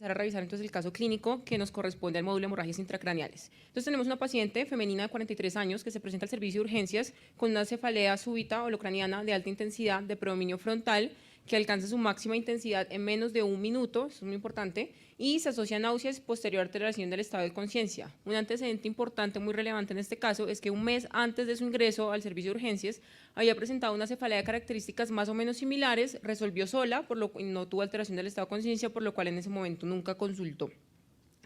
pasar a revisar entonces el caso clínico que nos corresponde al módulo de hemorragias intracraneales. Entonces tenemos una paciente femenina de 43 años que se presenta al servicio de urgencias con una cefalea súbita holocraniana de alta intensidad de predominio frontal que alcanza su máxima intensidad en menos de 1 minuto, eso es muy importante, y se asocia a náuseas posterior alteración del estado de conciencia. Un antecedente importante, muy relevante en este caso, es que un mes antes de su ingreso al servicio de urgencias había presentado una cefalea de características más o menos similares, resolvió sola, por lo que no tuvo alteración del estado de conciencia, por lo cual en ese momento nunca consultó.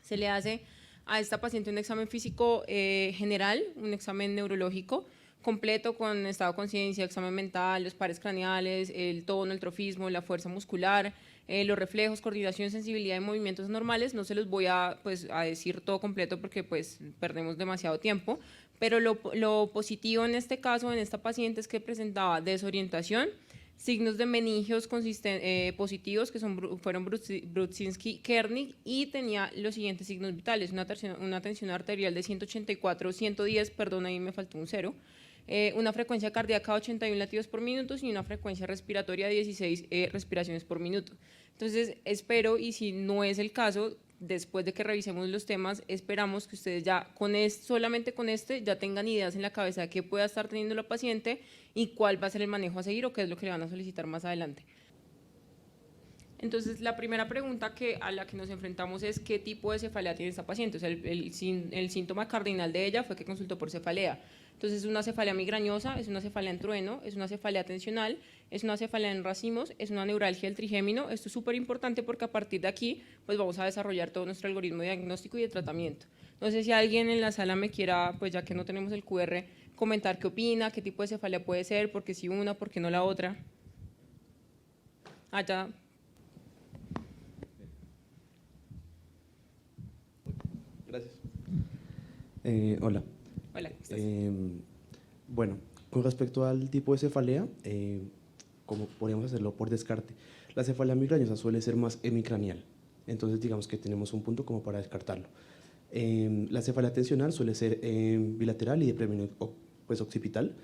Se le hace a esta paciente un examen físico general, un examen neurológico, completo con estado de conciencia, examen mental, los pares craneales, el tono, el trofismo, la fuerza muscular, los reflejos, coordinación, sensibilidad y movimientos normales. No se los voy a decir todo completo porque pues perdemos demasiado tiempo, pero lo positivo en este caso, en esta paciente, es que presentaba desorientación, signos de meningios positivos que fueron Brudzinski-Kernig y tenía los siguientes signos vitales: una tensión arterial de 184, 110, perdón, ahí me faltó un 0, una frecuencia cardíaca de 81 latidos por minuto y una frecuencia respiratoria de 16 respiraciones por minuto. Entonces espero, y si no es el caso, después de que revisemos los temas, esperamos que ustedes ya solamente con ya tengan ideas en la cabeza de qué pueda estar teniendo la paciente y cuál va a ser el manejo a seguir o qué es lo que le van a solicitar más adelante. Entonces, la primera pregunta a la que nos enfrentamos es qué tipo de cefalea tiene esta paciente. O sea, el síntoma cardinal de ella fue que consultó por cefalea. Entonces, es una cefalea migrañosa, es una cefalea en trueno, es una cefalea tensional, es una cefalea en racimos, es una neuralgia del trigémino. Esto es súper importante porque a partir de aquí pues vamos a desarrollar todo nuestro algoritmo de diagnóstico y de tratamiento. No sé si alguien en la sala me quiera, pues ya que no tenemos el QR, comentar qué opina, qué tipo de cefalea puede ser, por qué sí una, por qué no la otra. Ya. Gracias. Hola. Hola, ¿cómo estás? Bueno, con respecto al tipo de cefalea, como podríamos hacerlo por descarte, la cefalea migrañosa suele ser más hemicranial, entonces digamos que tenemos un punto como para descartarlo. La cefalea tensional suele ser bilateral y de predominio pues, occipital,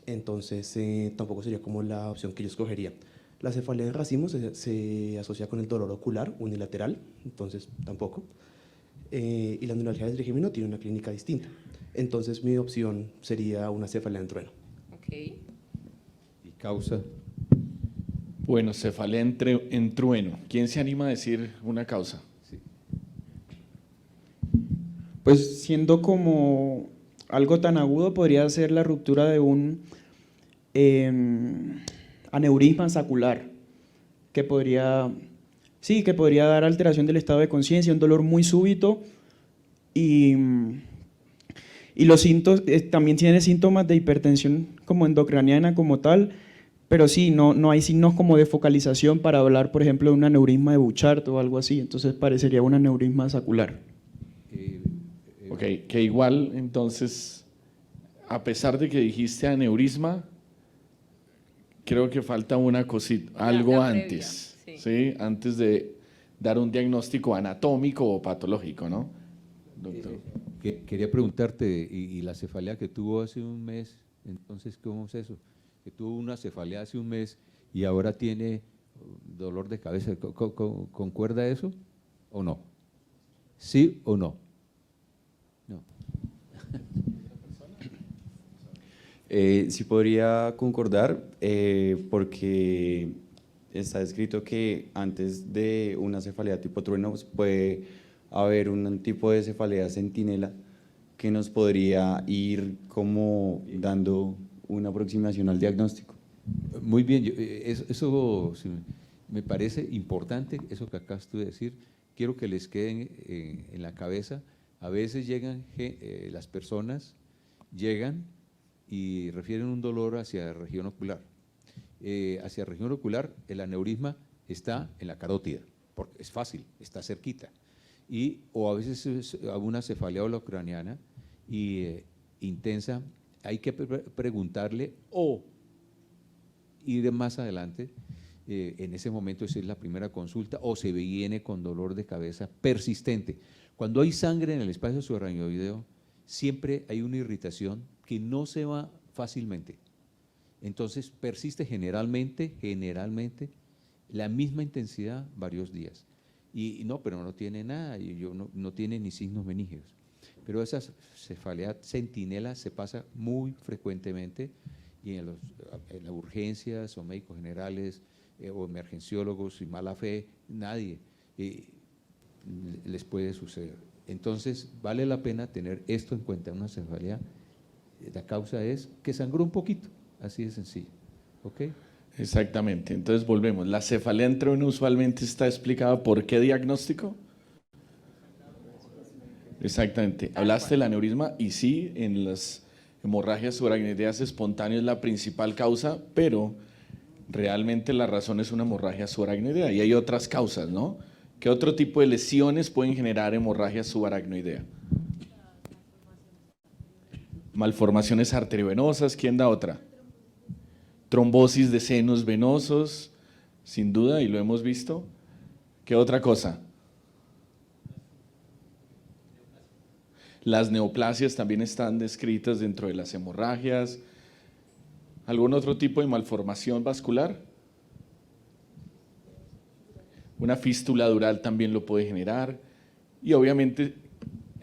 entonces tampoco sería como la opción que yo escogería. La cefalea en racimos se asocia con el dolor ocular unilateral, entonces tampoco. Y la neuralgia del trigémino tiene una clínica distinta. Entonces mi opción sería una cefalea en trueno. Ok. ¿Y causa? Bueno, cefalea en trueno. ¿Quién se anima a decir una causa? Sí. Pues siendo como algo tan agudo, podría ser la ruptura de un aneurisma saccular, que podría dar alteración del estado de conciencia, un dolor muy súbito y los síntomas, también tiene síntomas de hipertensión como endocraniana como tal, pero sí, no hay signos como de focalización para hablar, por ejemplo, de un aneurisma de Bouchard o algo así, entonces parecería un aneurisma saccular. Ok, que igual entonces, a pesar de que dijiste aneurisma, creo que falta una cosita, algo la antes, previa, sí, antes de dar un diagnóstico anatómico o patológico, ¿no? Doctor. Quería preguntarte, y la cefalea que tuvo hace un mes, entonces, ¿cómo es eso? Que tuvo una cefalea hace un mes y ahora tiene dolor de cabeza, ¿concuerda eso o no? ¿Sí o no? No. Sí podría concordar, porque está escrito que antes de una cefalea tipo trueno puede haber un tipo de cefalea centinela que nos podría ir como dando una aproximación al diagnóstico. Muy bien, eso me parece importante, eso que acabas tú de decir. Quiero que les queden en la cabeza. A veces llegan, las personas llegan y refieren un dolor hacia la región ocular. Hacia la región ocular, el aneurisma está en la carótida, porque es fácil, está cerquita. O a veces es una cefalea holocraniana intensa, hay que preguntarle o ir más adelante, en ese momento esa es la primera consulta, o se viene con dolor de cabeza persistente. Cuando hay sangre en el espacio subaracnoideo, siempre hay una irritación que no se va fácilmente. Entonces persiste generalmente la misma intensidad varios días. y no, pero no tiene nada, y yo no tiene ni signos meníngeos. Pero esa cefalea centinela se pasa muy frecuentemente y en las urgencias o médicos generales o emergenciólogos y mala fe, nadie les puede suceder. Entonces, vale la pena tener esto en cuenta, una cefalea. La causa es que sangró un poquito, así de sencillo. ¿Ok? Exactamente. Entonces volvemos. La cefalea en trueno usualmente está explicada por qué diagnóstico. Exactamente. Hablaste del aneurisma y sí, en las hemorragias subaracnoideas espontáneas es la principal causa, pero realmente la razón es una hemorragia subaracnoidea y hay otras causas, ¿no? ¿Qué otro tipo de lesiones pueden generar hemorragia subaracnoidea? Malformaciones arteriovenosas, ¿quién da otra? Trombosis de senos venosos, sin duda, y lo hemos visto. ¿Qué otra cosa? Las neoplasias también están descritas dentro de las hemorragias. ¿Algún otro tipo de malformación vascular? Una fístula dural también lo puede generar. Y obviamente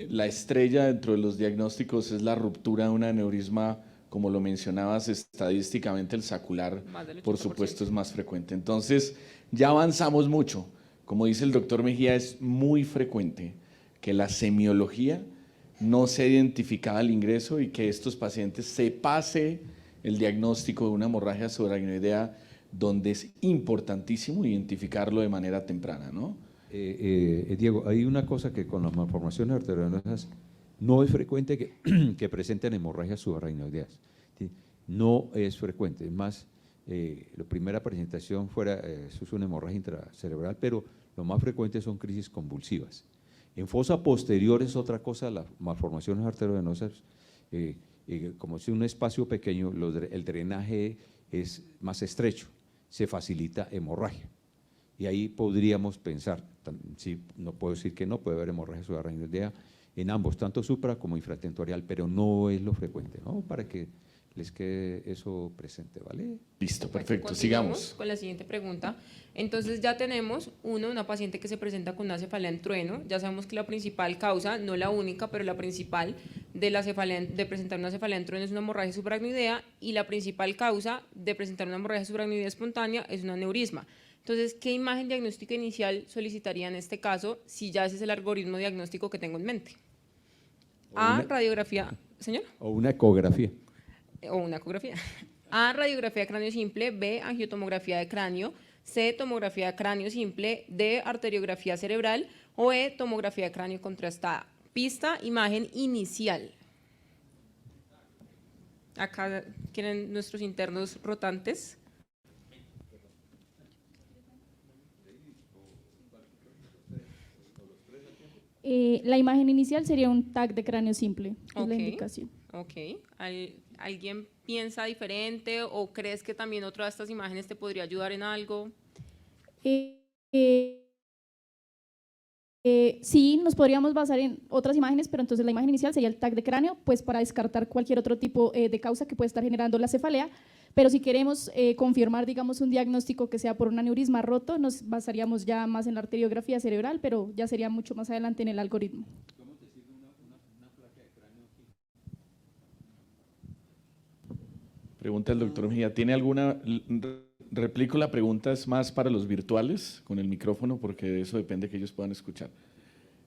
la estrella dentro de los diagnósticos es la ruptura de un aneurisma, como lo mencionabas, estadísticamente el sacular, por supuesto, es más frecuente. Entonces, ya avanzamos mucho. Como dice el doctor Mejía, es muy frecuente que la semiología no sea identificada al ingreso y que estos pacientes se pase el diagnóstico de una hemorragia subaracnoidea, donde es importantísimo identificarlo de manera temprana, ¿no? Diego, hay una cosa que con las malformaciones arteriovenosas no es frecuente que presenten hemorragias subaracnoideas. ¿Sí? No es frecuente, es más, la primera presentación eso es una hemorragia intracerebral, pero lo más frecuente son crisis convulsivas. En fosa posterior es otra cosa, las malformaciones arteriovenosas, como es un espacio pequeño, el drenaje es más estrecho, se facilita hemorragia. Y ahí podríamos pensar, sí, no puedo decir que no, puede haber hemorragia subaracnoidea en ambos, tanto supra como infratentorial, pero no es lo frecuente, ¿no? Para que les quede eso presente, ¿vale? Listo, perfecto, Continuamos sigamos. con la siguiente pregunta. Entonces ya tenemos una paciente que se presenta con una cefalea en trueno. Ya sabemos que la principal causa, no la única, pero la principal de presentar una cefalea en trueno es una hemorragia subaracnoidea, y la principal causa de presentar una hemorragia subaracnoidea espontánea es un aneurisma. Entonces, ¿qué imagen diagnóstica inicial solicitaría en este caso si ya ese es el algoritmo diagnóstico que tengo en mente? A, radiografía, señor. O una ecografía. O una ecografía. A, radiografía de cráneo simple. B, angiotomografía de cráneo. C, tomografía de cráneo simple. D, arteriografía cerebral. O E, tomografía de cráneo contrastada. Pista, imagen inicial. Acá quieren nuestros internos rotantes. La imagen inicial sería un TAC de cráneo simple, es la Ok. indicación. Ok. ¿Alguien piensa diferente o crees que también otra de estas imágenes te podría ayudar en algo? Sí, nos podríamos basar en otras imágenes, pero entonces la imagen inicial sería el TAC de cráneo, pues para descartar cualquier otro tipo de causa que puede estar generando la cefalea. Pero si queremos confirmar, digamos, un diagnóstico que sea por un aneurisma roto, nos basaríamos ya más en la arteriografía cerebral, pero ya sería mucho más adelante en el algoritmo. Pregunta el doctor Mejía, ¿tiene alguna? Replico la pregunta, es más para los virtuales, con el micrófono, porque de eso depende que ellos puedan escuchar.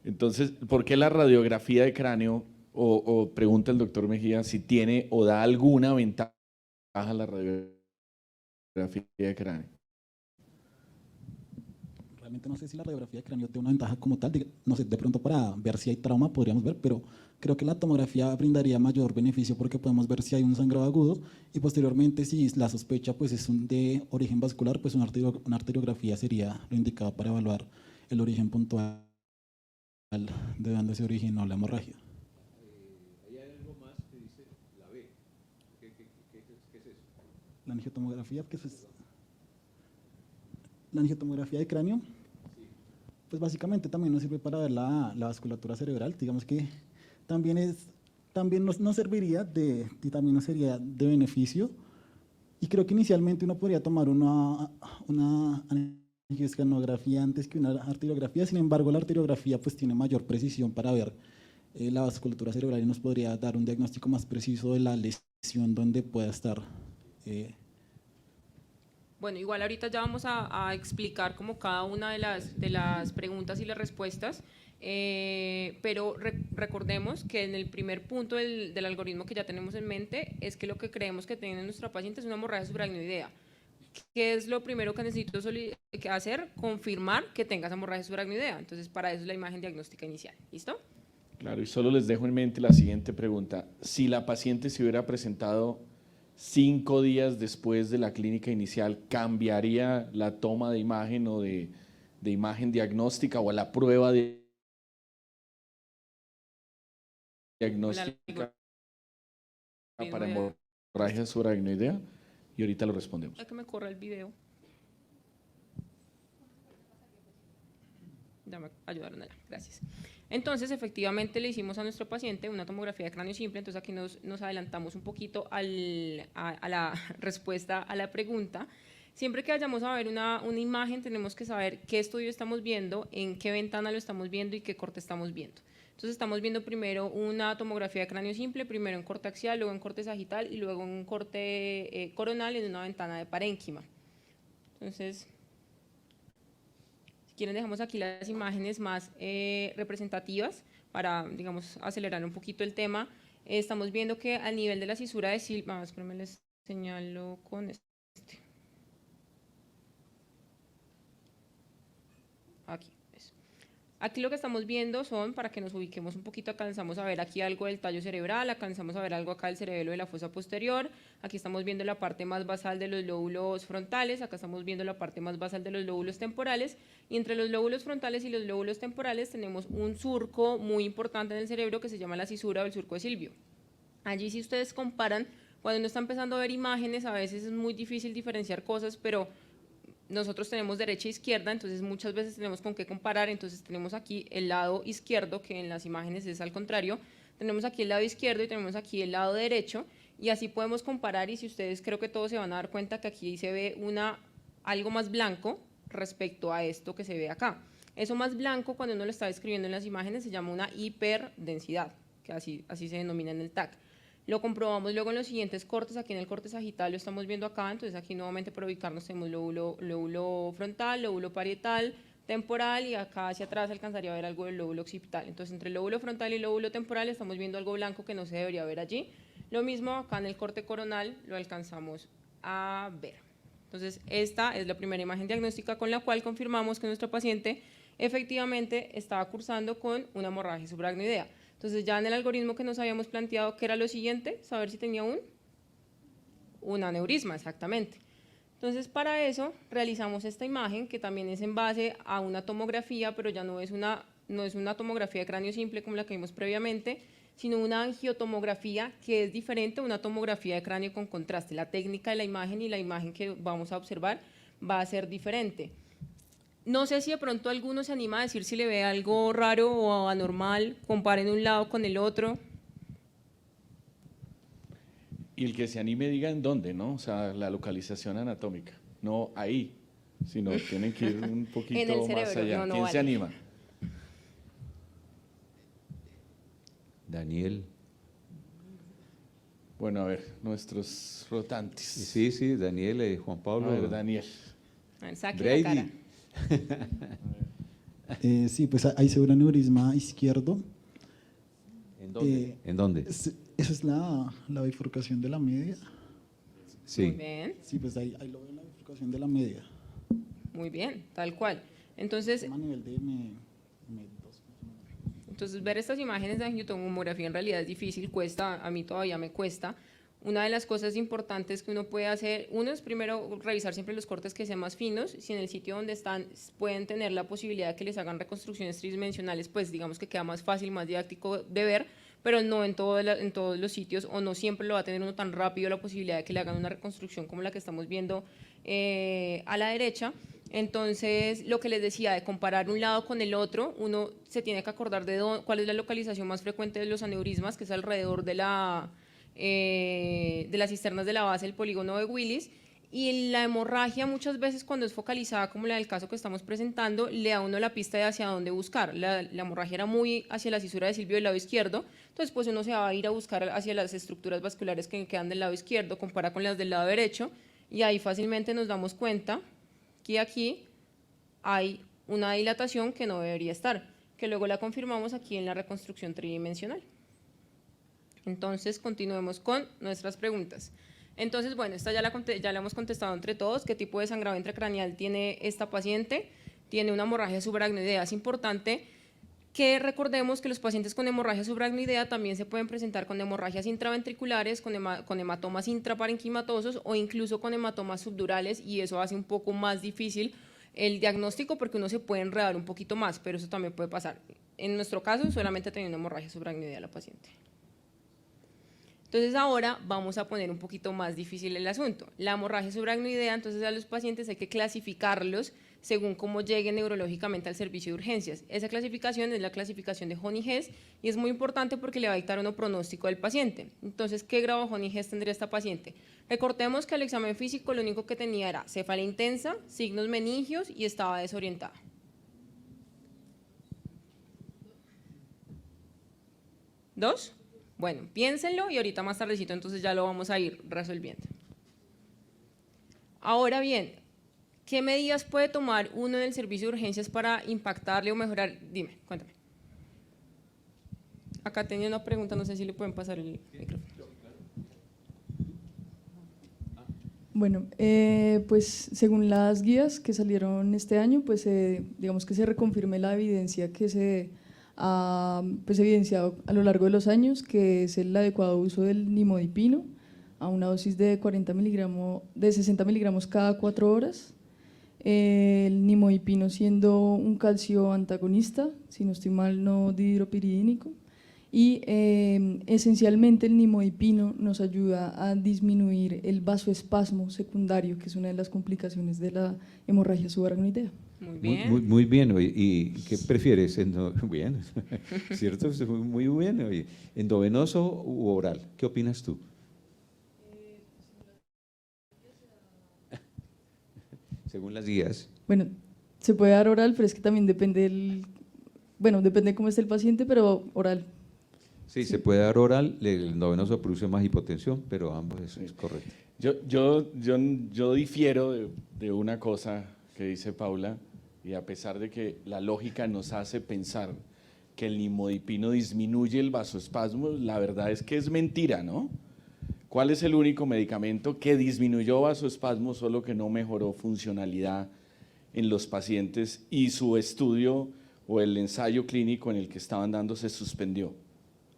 Entonces, ¿por qué la radiografía de cráneo, o pregunta el doctor Mejía, si tiene o da alguna ventaja la radiografía de cráneo? Realmente no sé si la radiografía de cráneo tiene una ventaja como tal, no sé, de pronto para ver si hay trauma podríamos ver, pero creo que la tomografía brindaría mayor beneficio porque podemos ver si hay un sangrado agudo y posteriormente si la sospecha pues es de origen vascular, pues una arteriografía sería lo indicado para evaluar el origen puntual de dónde se originó la hemorragia. Hay algo más que dice la B. ¿Qué es eso? La angiotomografía, ¿qué es? La angiotomografía de cráneo, pues básicamente también nos sirve para ver la vasculatura cerebral, digamos que también nos serviría y también nos sería de beneficio, y creo que inicialmente uno podría tomar una mecanografía antes que una arteriografía. Sin embargo, la arteriografía pues tiene mayor precisión para ver la vasculatura cerebral y nos podría dar un diagnóstico más preciso de la lesión donde pueda estar. Bueno, igual ahorita ya vamos a explicar como cada una de las preguntas y las respuestas, pero recordemos que en el primer punto del algoritmo que ya tenemos en mente es que lo que creemos que tiene nuestra paciente es una hemorragia subaracnoidea. ¿Qué es lo primero que necesito hacer? Confirmar que tengas hemorragia subaracnoidea. Entonces, para eso es la imagen diagnóstica inicial. ¿Listo? Claro, y solo les dejo en mente la siguiente pregunta. Si la paciente se hubiera presentado 5 días después de la clínica inicial, ¿cambiaría la toma de imagen o de imagen diagnóstica o la prueba de diagnóstica para hemorragia subaracnoidea? Y ahorita lo respondemos. Es que me corra el video. Ya me ayudaron allá, gracias. Entonces, efectivamente, le hicimos a nuestro paciente una tomografía de cráneo simple, entonces aquí nos adelantamos un poquito a la respuesta a la pregunta. Siempre que vayamos a ver una imagen, tenemos que saber qué estudio estamos viendo, en qué ventana lo estamos viendo y qué corte estamos viendo. Entonces, estamos viendo primero una tomografía de cráneo simple, primero en corte axial, luego en corte sagital y luego en corte coronal en una ventana de parénquima. Entonces, si quieren dejamos aquí las imágenes más representativas para, digamos, acelerar un poquito el tema. Estamos viendo que al nivel de la cisura de Silva, espérenme, les señalo con este. Aquí. Aquí lo que estamos viendo son, para que nos ubiquemos un poquito, alcanzamos a ver aquí algo del tallo cerebral, alcanzamos a ver algo acá del cerebelo de la fosa posterior, aquí estamos viendo la parte más basal de los lóbulos frontales, acá estamos viendo la parte más basal de los lóbulos temporales, y entre los lóbulos frontales y los lóbulos temporales tenemos un surco muy importante en el cerebro que se llama la cisura o el surco de Silvio. Allí, si ustedes comparan, cuando uno está empezando a ver imágenes, a veces es muy difícil diferenciar cosas, pero nosotros tenemos derecha e izquierda, entonces muchas veces tenemos con qué comparar. Entonces tenemos aquí el lado izquierdo, que en las imágenes es al contrario, tenemos aquí el lado izquierdo y tenemos aquí el lado derecho, y así podemos comparar. Y si ustedes, creo que todos se van a dar cuenta que aquí se ve algo más blanco respecto a esto que se ve acá. Eso más blanco, cuando uno lo está describiendo en las imágenes, se llama una hiperdensidad, que así se denomina en el TAC. Lo comprobamos luego en los siguientes cortes. Aquí en el corte sagital lo estamos viendo acá, entonces aquí nuevamente para ubicarnos tenemos lóbulo frontal, lóbulo parietal, temporal, y acá hacia atrás alcanzaría a ver algo del lóbulo occipital. Entonces entre el lóbulo frontal y el lóbulo temporal estamos viendo algo blanco que no se debería ver allí. Lo mismo acá en el corte coronal lo alcanzamos a ver. Entonces esta es la primera imagen diagnóstica con la cual confirmamos que nuestro paciente efectivamente estaba cursando con una hemorragia subaracnoidea. Entonces ya en el algoritmo que nos habíamos planteado, ¿qué era lo siguiente? Saber si tenía un aneurisma, exactamente. Entonces para eso realizamos esta imagen, que también es en base a una tomografía, pero ya no es una tomografía de cráneo simple como la que vimos previamente, sino una angiotomografía, que es diferente a una tomografía de cráneo con contraste. La técnica de la imagen y la imagen que vamos a observar va a ser diferente. No sé si de pronto alguno se anima a decir si le ve algo raro o anormal, comparen un lado con el otro. Y el que se anime diga en dónde, ¿no? O sea, la localización anatómica. No ahí, sino tienen que ir un poquito En el más cerebro, allá. no ¿Quién vale. se anima? Daniel. Bueno, a ver, nuestros rotantes. Sí, Daniel, Juan A Pablo. ver, Daniel. A ver, saquen la cara. Brady. Sí, pues ahí se ve un aneurisma izquierdo. ¿En dónde? ¿En dónde? Esa es la bifurcación de la media. Sí. Muy bien, Sí, pues ahí lo veo en la bifurcación de la media. muy bien, tal cual. Entonces, A nivel de Entonces, ver estas imágenes de angiotomografía en realidad es difícil, cuesta, a mí todavía me cuesta. Una de las cosas importantes que uno puede hacer, uno es primero revisar siempre los cortes que sean más finos, si en el sitio donde están pueden tener la posibilidad de que les hagan reconstrucciones tridimensionales, pues digamos que queda más fácil, más didáctico de ver, pero no en todos los sitios, o no siempre lo va a tener uno tan rápido la posibilidad de que le hagan una reconstrucción como la que estamos viendo a la derecha. Entonces, lo que les decía, de comparar un lado con el otro, uno se tiene que acordar de cuál es la localización más frecuente de los aneurismas, que es alrededor de las cisternas de la base del polígono de Willis, Y la hemorragia muchas veces cuando es focalizada, como la del caso que estamos presentando, le da a uno la pista de hacia dónde buscar. La hemorragia era muy hacia la cisura de Silvio del lado izquierdo, entonces pues uno se va a ir a buscar hacia las estructuras vasculares que quedan del lado izquierdo, compara con las del lado derecho, y ahí fácilmente nos damos cuenta que aquí hay una dilatación que no debería estar, que luego la confirmamos aquí en la reconstrucción tridimensional. Entonces continuemos con nuestras preguntas. Entonces, bueno, esta ya la hemos contestado entre todos. ¿Qué tipo de sangrado intracraneal tiene esta paciente? Tiene una hemorragia subaracnoidea. Es importante que recordemos que los pacientes con hemorragia subaracnoidea también se pueden presentar con hemorragias intraventriculares, con hematomas intraparenquimatosos o incluso con hematomas subdurales, y eso hace un poco más difícil el diagnóstico porque uno se puede enredar un poquito más, pero eso también puede pasar. En nuestro caso, solamente teniendo hemorragia subaracnoidea la paciente. Entonces ahora vamos a poner un poquito más difícil el asunto. La hemorragia subaracnoidea, entonces a los pacientes hay que clasificarlos según cómo lleguen neurológicamente al servicio de urgencias. Esa clasificación es la clasificación de Honey-Hess y es muy importante porque le va a dictar un pronóstico del paciente. Entonces, ¿qué grado de Honey-Hess tendría esta paciente? Recordemos que al examen físico lo único que tenía era cefalea intensa, signos meningios y estaba desorientada. ¿2? Bueno, piénsenlo y ahorita más tardecito entonces ya lo vamos a ir resolviendo. Ahora bien, ¿qué medidas puede tomar uno en el servicio de urgencias para impactarle o mejorar? Dime, cuéntame. Acá tenía una pregunta, no sé si le pueden pasar el micrófono. Bueno, pues según las guías que salieron este año, pues digamos que se reconfirme la evidencia que se ha pues, evidenciado a lo largo de los años, que es el adecuado uso del nimodipino a una dosis de 60 miligramos cada 4 horas. El nimodipino siendo un calcio antagonista, si no estoy mal, no dihidropiridínico. Y esencialmente el nimodipino nos ayuda a disminuir el vasoespasmo secundario, que es una de las complicaciones de la hemorragia subaracnoidea. Muy bien. Muy bien. ¿Y qué prefieres? Bien, ¿cierto? Muy bien. Oye. ¿Endovenoso u oral? ¿Qué opinas tú? Según las guías. Bueno, se puede dar oral, pero es que también depende depende cómo esté el paciente, pero oral. Sí, se puede dar oral, el endovenoso produce más hipotensión, pero ambos es correcto. Yo difiero de una cosa que dice Paula, y a pesar de que la lógica nos hace pensar que el nimodipino disminuye el vasoespasmo, la verdad es que es mentira, ¿no? ¿Cuál es el único medicamento que disminuyó vasoespasmo, solo que no mejoró funcionalidad en los pacientes y su estudio o el ensayo clínico en el que estaban dando se suspendió?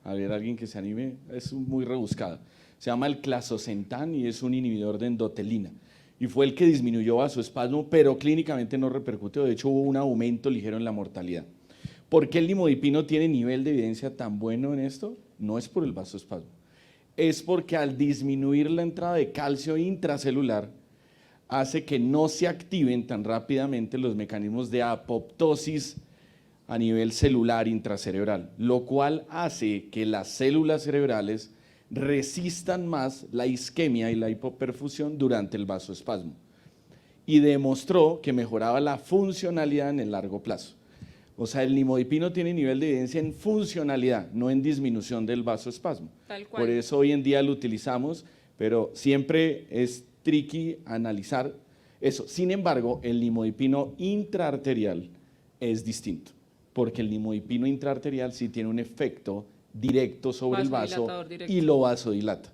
A ver, alguien que se anime, es muy rebuscado. Se llama el clazosentan y es un inhibidor de endotelina. Y fue el que disminuyó vasoespasmo, pero clínicamente no repercutió. De hecho, hubo un aumento ligero en la mortalidad. ¿Por qué el nimodipino tiene nivel de evidencia tan bueno en esto? No es por el vasoespasmo. Es porque al disminuir la entrada de calcio intracelular, hace que no se activen tan rápidamente los mecanismos de apoptosis a nivel celular intracerebral, lo cual hace que las células cerebrales resistan más la isquemia y la hipoperfusión durante el vasoespasmo, y demostró que mejoraba la funcionalidad en el largo plazo. O sea, el nimodipino tiene nivel de evidencia en funcionalidad, no en disminución del vasoespasmo. Tal cual. Por eso hoy en día lo utilizamos, pero siempre es tricky analizar eso. Sin embargo, el nimodipino intraarterial es distinto, porque el nimodipino intraarterial sí tiene un efecto directo sobre el vaso Vasodilatador directo. y lo vasodilata.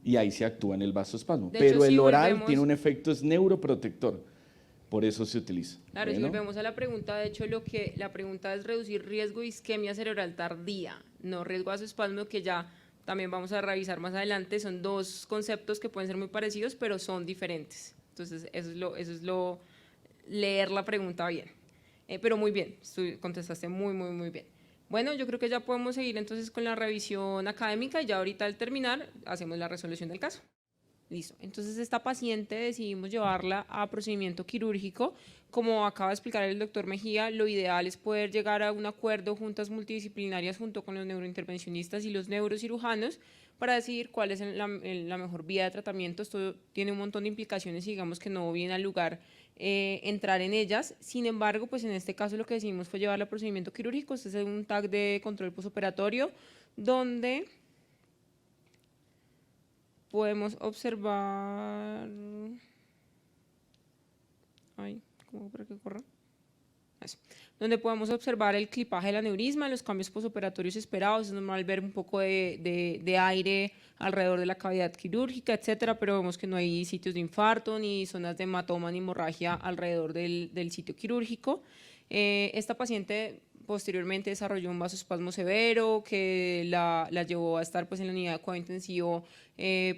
Y ahí se actúa en el vasoespasmo. De hecho, Pero el si oral volvemos- tiene un efecto, es neuroprotector. Por eso se utiliza. Claro, si Bueno. volvemos a la pregunta, de hecho la pregunta es reducir riesgo de isquemia cerebral tardía, no riesgo de vasoespasmo, que ya también vamos a revisar más adelante. Son dos conceptos que pueden ser muy parecidos, pero son diferentes. Entonces, eso es lo leer la pregunta bien. Pero muy bien, contestaste muy bien. Bueno, yo creo que ya podemos seguir entonces con la revisión académica y ya ahorita al terminar hacemos la resolución del caso. Listo, entonces esta paciente decidimos llevarla a procedimiento quirúrgico. Como acaba de explicar el doctor Mejía, lo ideal es poder llegar a un acuerdo, juntas multidisciplinarias junto con los neurointervencionistas y los neurocirujanos, para decidir cuál es la mejor vía de tratamiento. Esto tiene un montón de implicaciones y digamos que no viene al lugar entrar en ellas. Sin embargo, pues en este caso lo que decidimos fue llevarla al procedimiento quirúrgico. Este es un TAC de control postoperatorio donde podemos observar, ¿cómo para que corra? Eso. Donde podemos observar el clipaje del aneurisma, los cambios posoperatorios esperados. Es normal ver un poco de aire alrededor de la cavidad quirúrgica, etcétera, pero vemos que no hay sitios de infarto, ni zonas de hematoma, ni hemorragia alrededor del sitio quirúrgico. Esta paciente posteriormente desarrolló un vasoespasmo severo que la llevó a estar pues, en la unidad de cuidado intensivo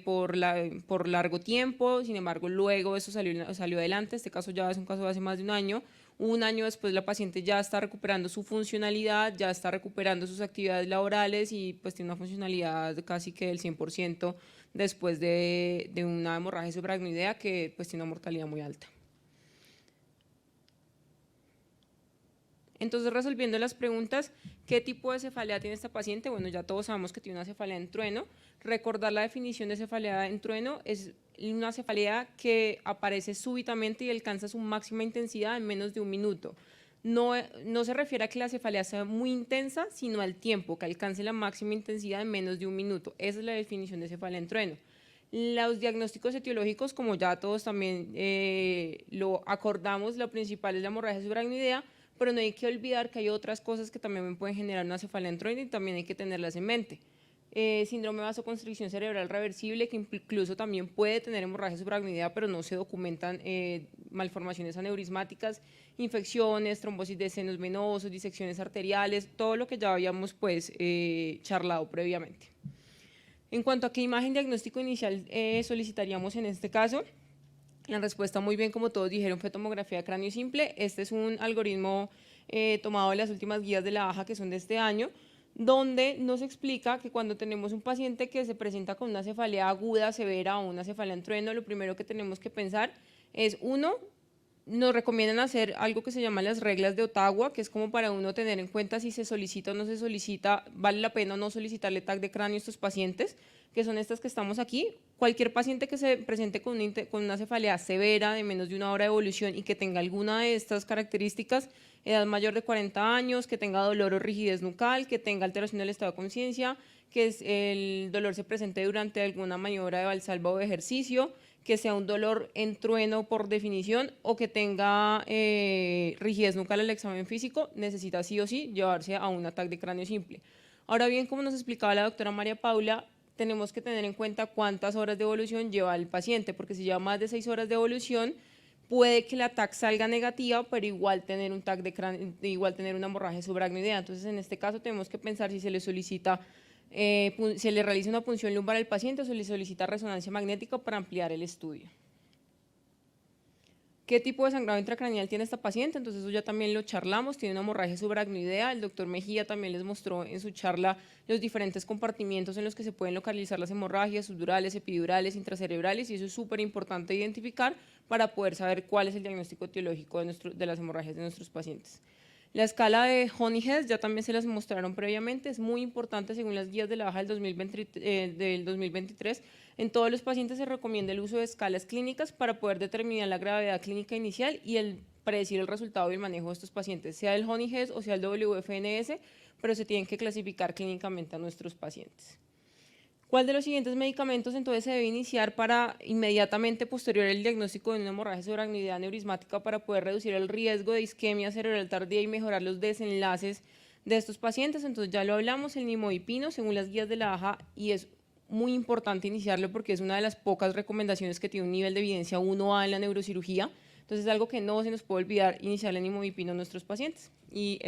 por largo tiempo. Sin embargo, luego eso salió adelante. Este caso ya es un caso de hace más de un año. Un año después la paciente ya está recuperando su funcionalidad, ya está recuperando sus actividades laborales y pues tiene una funcionalidad casi que del 100% después de una hemorragia subaracnoidea que pues tiene una mortalidad muy alta. Entonces, resolviendo las preguntas, ¿qué tipo de cefalea tiene esta paciente? Bueno, ya todos sabemos que tiene una cefalea en trueno. Recordar la definición de cefalea en trueno es una cefalea que aparece súbitamente y alcanza su máxima intensidad en menos de 1 minuto. No se refiere a que la cefalea sea muy intensa, sino al tiempo, que alcance la máxima intensidad en menos de 1 minuto. Esa es la definición de cefalea en trueno. Los diagnósticos etiológicos, como ya todos también lo acordamos, lo principal es la hemorragia subaracnoidea, pero no hay que olvidar que hay otras cosas que también pueden generar una cefalea en trueno y también hay que tenerlas en mente. Síndrome de vasoconstricción cerebral reversible, que incluso también puede tener hemorragia subaracnoidea, pero no se documentan malformaciones aneurismáticas, infecciones, trombosis de senos venosos, disecciones arteriales, todo lo que ya habíamos pues, charlado previamente. En cuanto a qué imagen diagnóstico inicial solicitaríamos en este caso, la respuesta muy bien, como todos dijeron, fue tomografía de cráneo simple. Este es un algoritmo tomado de las últimas guías de la AJA que son de este año, donde nos explica que cuando tenemos un paciente que se presenta con una cefalea aguda, severa o una cefalea en trueno, lo primero que tenemos que pensar es, uno, nos recomiendan hacer algo que se llama las reglas de Ottawa, que es como para uno tener en cuenta si se solicita o no se solicita, vale la pena o no solicitarle TAC de cráneo a estos pacientes, que son estas que estamos aquí. Cualquier paciente que se presente con una cefalea severa de menos de 1 hora de evolución y que tenga alguna de estas características, edad mayor de 40 años, que tenga dolor o rigidez nucal, que tenga alteración del estado de conciencia, que el dolor se presente durante alguna maniobra de valsalva o de ejercicio, que sea un dolor en trueno por definición o que tenga rigidez nucal al examen físico, necesita sí o sí llevarse a un TAC de cráneo simple. Ahora bien, como nos explicaba la doctora María Paula, tenemos que tener en cuenta cuántas horas de evolución lleva el paciente, porque si lleva más de 6 horas de evolución, puede que la TAC salga negativa, pero igual tener un TAC de cráneo, igual tener una hemorragia subaracnoidea. Entonces, en este caso tenemos que pensar si se le solicita, se le realiza una punción lumbar al paciente o se le solicita resonancia magnética para ampliar el estudio. ¿Qué tipo de sangrado intracraneal tiene esta paciente? Entonces eso ya también lo charlamos, tiene una hemorragia subaracnoidea. El doctor Mejía también les mostró en su charla los diferentes compartimientos en los que se pueden localizar las hemorragias subdurales, epidurales, intracerebrales, y eso es súper importante identificar para poder saber cuál es el diagnóstico etiológico de las hemorragias de nuestros pacientes. La escala de Honig-Hess ya también se las mostraron previamente, es muy importante según las guías de la AJA del 2023. En todos los pacientes se recomienda el uso de escalas clínicas para poder determinar la gravedad clínica inicial y predecir el resultado del manejo de estos pacientes, sea el Honig-Hess o sea el WFNS, pero se tienen que clasificar clínicamente a nuestros pacientes. ¿Cuál de los siguientes medicamentos entonces se debe iniciar para inmediatamente posterior al diagnóstico de una hemorragia subaracnoidea aneurismática para poder reducir el riesgo de isquemia cerebral tardía y mejorar los desenlaces de estos pacientes? Entonces ya lo hablamos, el nimodipino según las guías de la AJA, y es muy importante iniciarlo porque es una de las pocas recomendaciones que tiene un nivel de evidencia 1A en la neurocirugía. Entonces es algo que no se nos puede olvidar, iniciar el nimodipino en nuestros pacientes. Y